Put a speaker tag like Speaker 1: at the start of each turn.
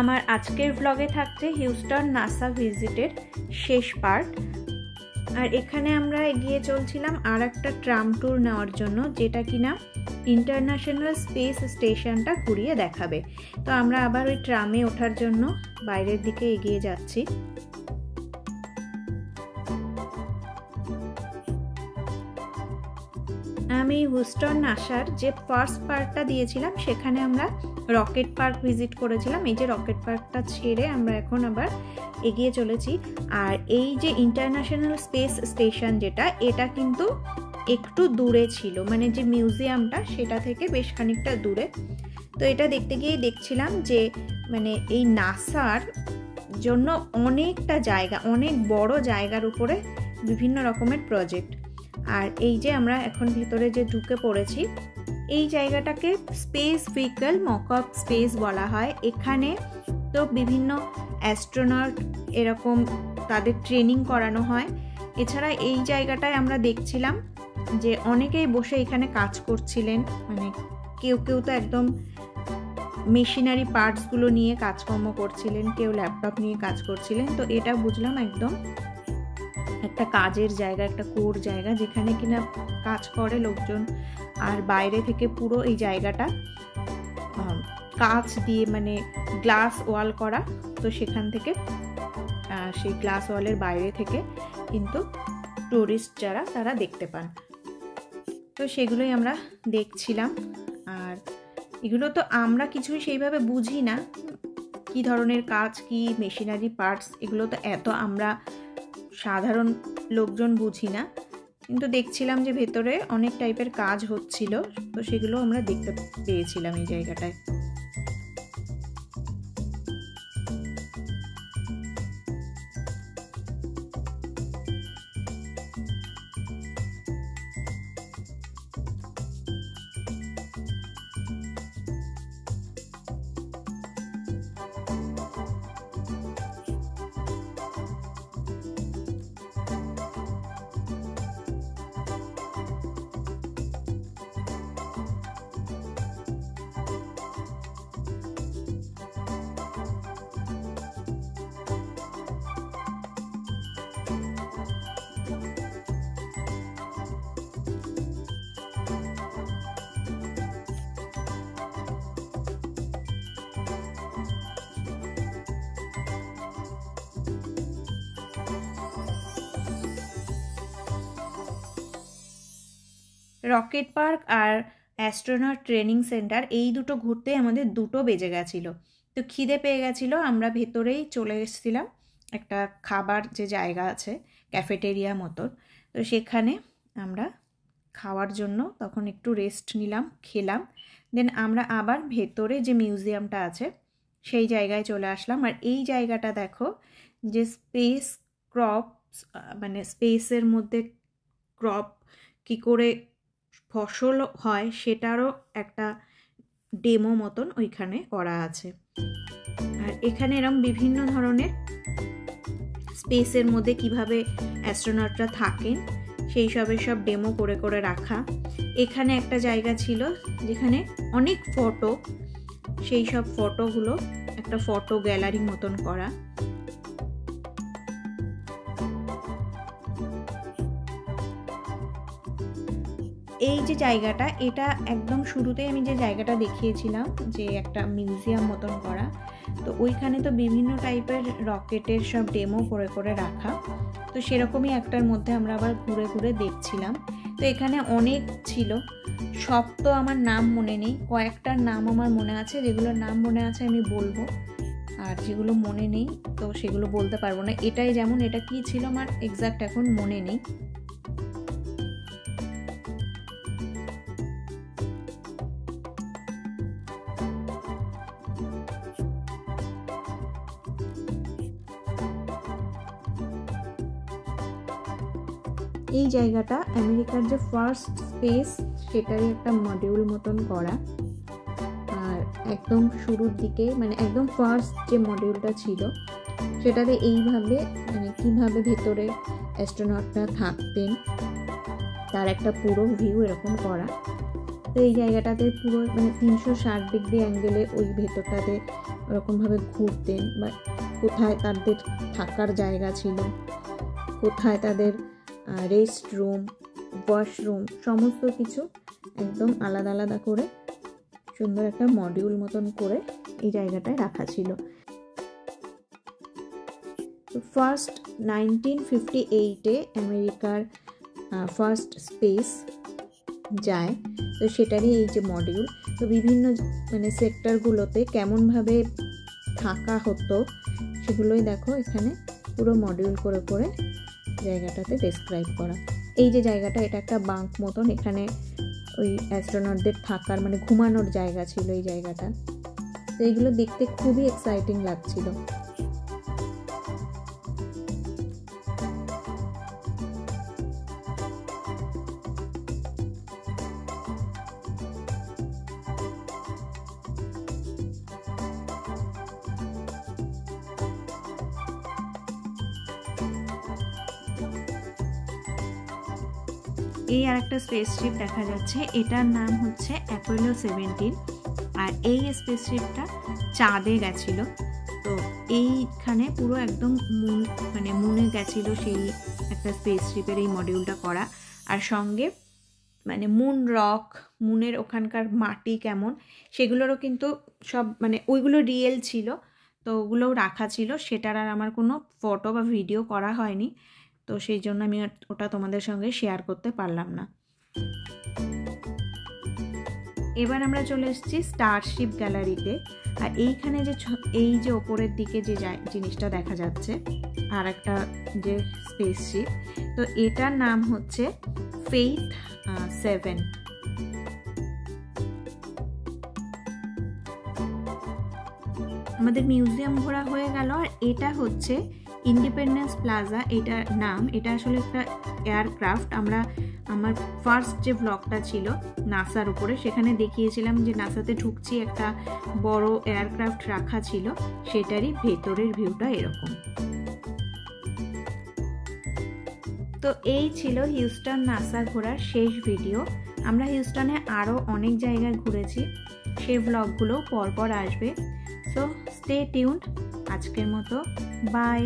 Speaker 1: আমার আজকের ব্লগে থাকছে হিউস্টন নাসা ভিজিটের শেষ পার্ট। আর এখানে আমরা এগিয়ে চলছিলাম আর একটা ট্রাম ট্যুর নেওয়ার জন্য, যেটা কিনা ইন্টারন্যাশনাল স্পেস স্টেশনটা ঘুরিয়ে দেখাবে। তো আমরা আবার ওই ট্রামে ওঠার জন্য বাইরের দিকে এগিয়ে যাচ্ছি। আমি হিউস্টন নাসার যে ফার্স্ট পার্কটা দিয়েছিলাম সেখানে আমরা রকেট পার্ক ভিজিট করেছিলাম। এই যে রকেট পার্কটা ছেড়ে আমরা এখন আবার এগিয়ে চলেছি। আর এই যে ইন্টারন্যাশনাল স্পেস স্টেশন যেটা, এটা কিন্তু একটু দূরে ছিল, মানে যে মিউজিয়ামটা সেটা থেকে বেশ খানিকটা দূরে। তো এটা দেখতে গিয়ে দেখছিলাম যে মানে এই নাসার জন্য অনেকটা জায়গা, অনেক বড় জায়গার উপরে বিভিন্ন রকমের প্রজেক্ট। আর এই যে আমরা এখন ভিতরে যে ঢুকে পড়েছি, এই জায়গাটাকে স্পেস ভেহিকল মকআপ স্পেস বলা হয়। এখানে তো বিভিন্ন অ্যাস্ট্রোনট এরকম তাদের ট্রেনিং করানো হয়। এছাড়া এই জায়গাটায় আমরা দেখছিলাম যে অনেকেই বসে এখানে কাজ করছিলেন, মানে কেউ কেউ তো একদম মেশিনারি পার্টসগুলো নিয়ে কাজকর্ম করছিলেন, কেউ ল্যাপটপ নিয়ে কাজ করছিলেন। তো এটা বুঝলাম একদম একটা কাজের জায়গা, একটা কোর জায়গা যেখানে কিনা কাজ করে লোকজন। আর বাইরে থেকে পুরো এই জায়গাটা কাঁচ দিয়ে মানে গ্লাস ওয়াল করা। তো সেখান থেকে সেই গ্লাস ওয়ালের বাইরে থেকে কিন্তু টুরিস্ট যারা তারা দেখতে পান। তো সেগুলোই আমরা দেখছিলাম। আর এগুলো তো আমরা কিছুই সেইভাবে বুঝি না, কি ধরনের কাজ, কি মেশিনারি পার্টস, এগুলো তো এত আমরা সাধারণ লোকজন বুঝি না। কিন্তু দেখছিলাম যে ভেতরে অনেক টাইপের কাজ হচ্ছিল, তো সেগুলো আমরা দেখতে পেয়েছিলাম এই জায়গাটায়। রকেট পার্ক আর অ্যাস্ট্রোনট ট্রেনিং সেন্টার এই দুটো ঘুরতে আমাদের 2টো বেজে গেছিলো। তো খিদে পেয়ে গেছিলো, আমরা ভেতরেই চলে এসেছিলাম একটা খাবার যে জায়গা আছে, ক্যাফেটেরিয়া মতন। তো সেখানে আমরা খাওয়ার জন্য তখন একটু রেস্ট নিলাম, খেলাম। দেন আমরা আবার ভেতরে যে মিউজিয়ামটা আছে সেই জায়গায় চলে আসলাম। আর এই জায়গাটা দেখো, যে স্পেস ক্রপস, মানে স্পেসের মধ্যে ক্রপ কি করে ফসল হয় সেটারও একটা ডেমো মতন ওইখানে করা আছে। আর এখানে এরকম বিভিন্ন ধরনের স্পেসের মধ্যে কিভাবে অ্যাস্ট্রোনটরা থাকেন সেই সবের সব ডেমো করে করে রাখা। এখানে একটা জায়গা ছিল যেখানে অনেক ফটো, সেই সব ফটোগুলো একটা ফটো গ্যালারি মতন করা। এই যে জায়গাটা, এটা একদম শুরুতে আমি যে জায়গাটা দেখিয়েছিলাম যে একটা মিউজিয়াম মতন করা, তো ওইখানে তো বিভিন্ন টাইপের রকেটের সব ডেমো করে করে রাখা। তো সেরকমই একটার মধ্যে আমরা আবার ঘুরে ঘুরে দেখছিলাম। তো এখানে অনেক ছিল, সব তো আমার নাম মনে নেই, কয়েকটার নাম আমার মনে আছে। যেগুলোর নাম মনে আছে আমি বলবো, আর যেগুলো মনে নেই তো সেগুলো বলতে পারবো না। এটাই যেমন, এটা কি ছিল আমার এক্সাক্ট এখন মনে নেই। এই জায়গাটা আমেরিকার যে ফার্স্ট স্পেস সেটারই একটা মডিউল মতন করা। আর একদম শুরুর দিকে, মানে একদম ফার্স্ট যে মডিউলটা ছিল সেটাতে এইভাবে মানে কীভাবে ভেতরে অ্যাস্ট্রোনটরা থাকতেন তার একটা পুরো ভিউ এরকম করা। তো এই জায়গাটাতে পুরো মানে 360 ডিগ্রি অ্যাঙ্গেলে ওই ভেতরটাতে ওরকমভাবে ঘুরতেন, বা কোথায় তাদের থাকার জায়গা ছিল, কোথায় তাদের রেস্ট রুম, ওয়াশরুম, সমস্ত কিছু একদম আলাদা আলাদা করে সুন্দর একটা মডিউল মতন করে এই জায়গাটায় রাখা ছিল। তো ফার্স্ট 1958-এ আমেরিকার ফার্স্ট স্পেস যায়, তো সেটারই এই যে মডিউল। তো বিভিন্ন মানে সেক্টরগুলোতে কেমনভাবে থাকা হতো সেগুলোই দেখো এখানে পুরো মডিউল করে করে জায়গাটাতে ডেসক্রাইব করা। এই যে জায়গাটা, এটা একটা বাঙ্ক মতন, এখানে ওই অ্যাস্ট্রোনটদের থাকার মানে ঘুমানোর জায়গা ছিল এই জায়গাটা। তো এইগুলো দেখতে খুবই এক্সাইটিং লাগছিল। এই আরেকটা স্পেসশিপ দেখা যাচ্ছে, এটার নাম হচ্ছে অ্যাপোলো 17। আর এই স্পেসশিপটা চাঁদে গেছিল। তো এইখানে পুরো একদম মানে মুনে গেছিল সেই একটা স্পেসশিপের এই মডিউলটা করা। আর সঙ্গে মানে মুন রক, মুনের ওখানকার মাটি কেমন সেগুলোরও কিন্তু সব মানে ওইগুলো রিয়েল ছিল, তো ওগুলোও রাখা ছিল। সেটার আর আমার কোনো ফটো বা ভিডিও করা হয়নি, তো সেই জন্য আমি ওটা তোমাদের সঙ্গে শেয়ার করতে পারলাম না। এবার আমরা চলে এসেছি স্টারশিপ গ্যালারিতে। আর এইখানে যে এই যে ওপরের দিকে যে জিনিসটা দেখা যাচ্ছে আর একটা যে স্পেসশিপ, তো এটার নাম হচ্ছে ফেইথ 7। আমাদের মিউজিয়াম ঘোরা হয়ে গেল। আর এটা হচ্ছে ইন্ডিপেন্ডেন্স প্লাজা, এটার নাম। এটা আসলে একটা এয়ারক্রাফট। আমার ফার্স্ট যে ব্লগটা ছিল নাসার উপরে, সেখানে দেখিয়েছিলাম যে নাসাতে ঢুকছি, একটা বড় এয়ারক্রাফট রাখা ছিল, সেটারই ভেতরের ভিউটা এরকম। তো এই ছিল হিউস্টন নাসা ঘোরার শেষ ভিডিও। আমরা হিউস্টনে আরও অনেক জায়গায় ঘুরেছি, সেই ব্লগগুলো পরপর আসবে। So stay tuned. আজকের মতো বাই।